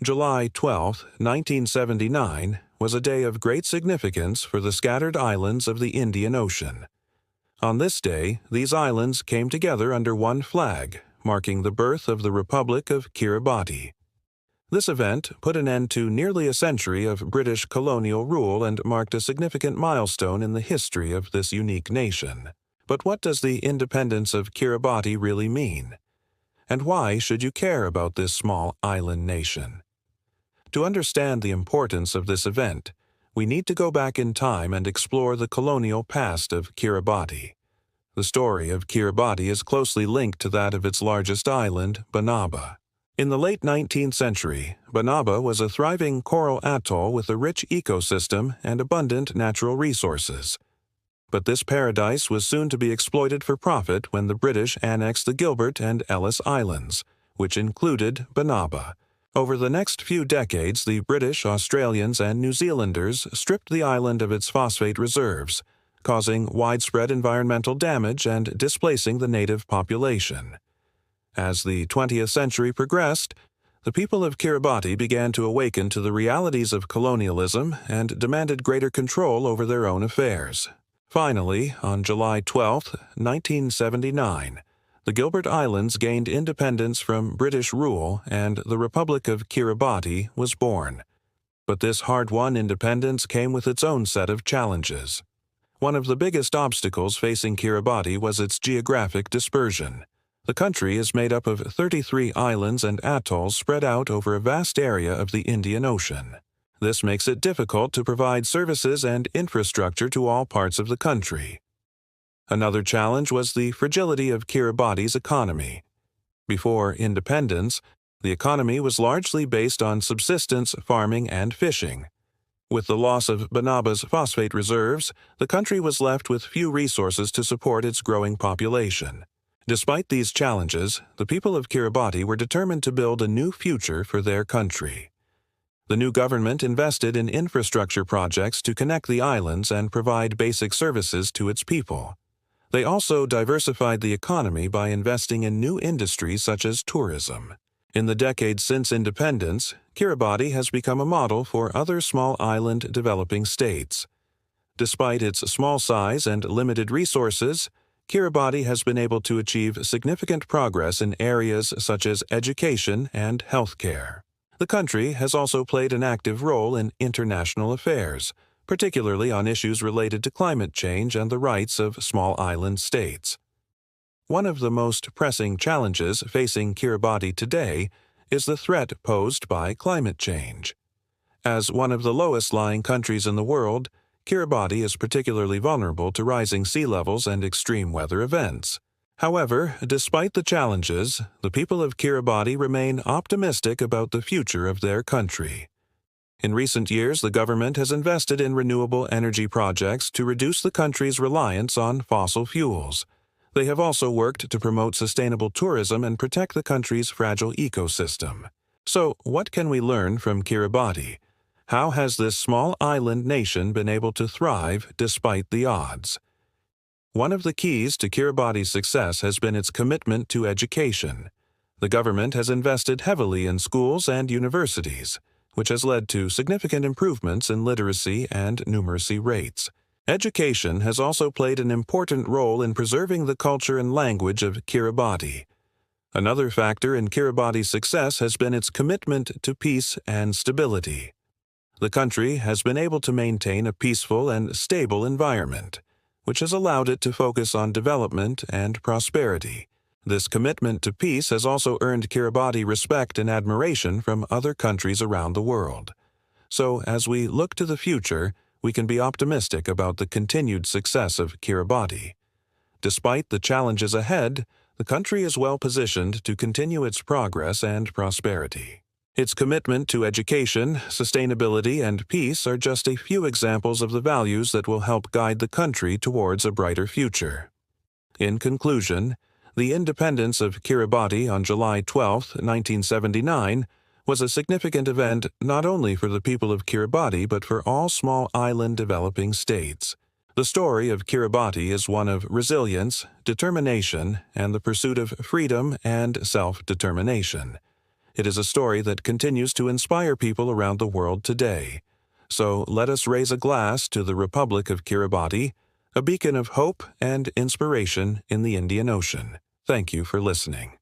July 12, 1979, was a day of great significance for the scattered islands of the Indian Ocean. On this day, these islands came together under one flag, marking the birth of the Republic of Kiribati. This event put an end to nearly a century of British colonial rule and marked a significant milestone in the history of this unique nation. But what does the independence of Kiribati really mean? And why should you care about this small island nation? To understand the importance of this event, we need to go back in time and explore the colonial past of Kiribati. The story of Kiribati is closely linked to that of its largest island, Banaba. In the late 19th century, Banaba was a thriving coral atoll with a rich ecosystem and abundant natural resources. But this paradise was soon to be exploited for profit when the British annexed the Gilbert and Ellice Islands, which included Banaba. Over the next few decades, the British, Australians, and New Zealanders stripped the island of its phosphate reserves, causing widespread environmental damage and displacing the native population. As the 20th century progressed, the people of Kiribati began to awaken to the realities of colonialism and demanded greater control over their own affairs. Finally, on July 12, 1979, the Gilbert Islands gained independence from British rule and the Republic of Kiribati was born. But this hard-won independence came with its own set of challenges. One of the biggest obstacles facing Kiribati was its geographic dispersion. The country is made up of 33 islands and atolls spread out over a vast area of the Indian Ocean. This makes it difficult to provide services and infrastructure to all parts of the country. Another challenge was the fragility of Kiribati's economy. Before independence, the economy was largely based on subsistence farming and fishing. With the loss of Banaba's phosphate reserves, the country was left with few resources to support its growing population. Despite these challenges, the people of Kiribati were determined to build a new future for their country. The new government invested in infrastructure projects to connect the islands and provide basic services to its people. They also diversified the economy by investing in new industries such as tourism. In the decades since independence, Kiribati has become a model for other small island developing states. Despite its small size and limited resources, Kiribati has been able to achieve significant progress in areas such as education and healthcare. The country has also played an active role in international affairs, particularly on issues related to climate change and the rights of small island states. One of the most pressing challenges facing Kiribati today is the threat posed by climate change. As one of the lowest-lying countries in the world, Kiribati is particularly vulnerable to rising sea levels and extreme weather events. However, despite the challenges, the people of Kiribati remain optimistic about the future of their country. In recent years, the government has invested in renewable energy projects to reduce the country's reliance on fossil fuels. They have also worked to promote sustainable tourism and protect the country's fragile ecosystem. So, what can we learn from Kiribati? How has this small island nation been able to thrive despite the odds? One of the keys to Kiribati's success has been its commitment to education. The government has invested heavily in schools and universities, which has led to significant improvements in literacy and numeracy rates. Education has also played an important role in preserving the culture and language of Kiribati. Another factor in Kiribati's success has been its commitment to peace and stability. The country has been able to maintain a peaceful and stable environment, which has allowed it to focus on development and prosperity. This commitment to peace has also earned Kiribati respect and admiration from other countries around the world. So, as we look to the future, we can be optimistic about the continued success of Kiribati. Despite the challenges ahead, the country is well positioned to continue its progress and prosperity. Its commitment to education, sustainability, and peace are just a few examples of the values that will help guide the country towards a brighter future. In conclusion, the independence of Kiribati on July 12, 1979, was a significant event not only for the people of Kiribati but for all small island developing states. The story of Kiribati is one of resilience, determination, and the pursuit of freedom and self-determination. It is a story that continues to inspire people around the world today. So let us raise a glass to the Republic of Kiribati, a beacon of hope and inspiration in the Indian Ocean. Thank you for listening.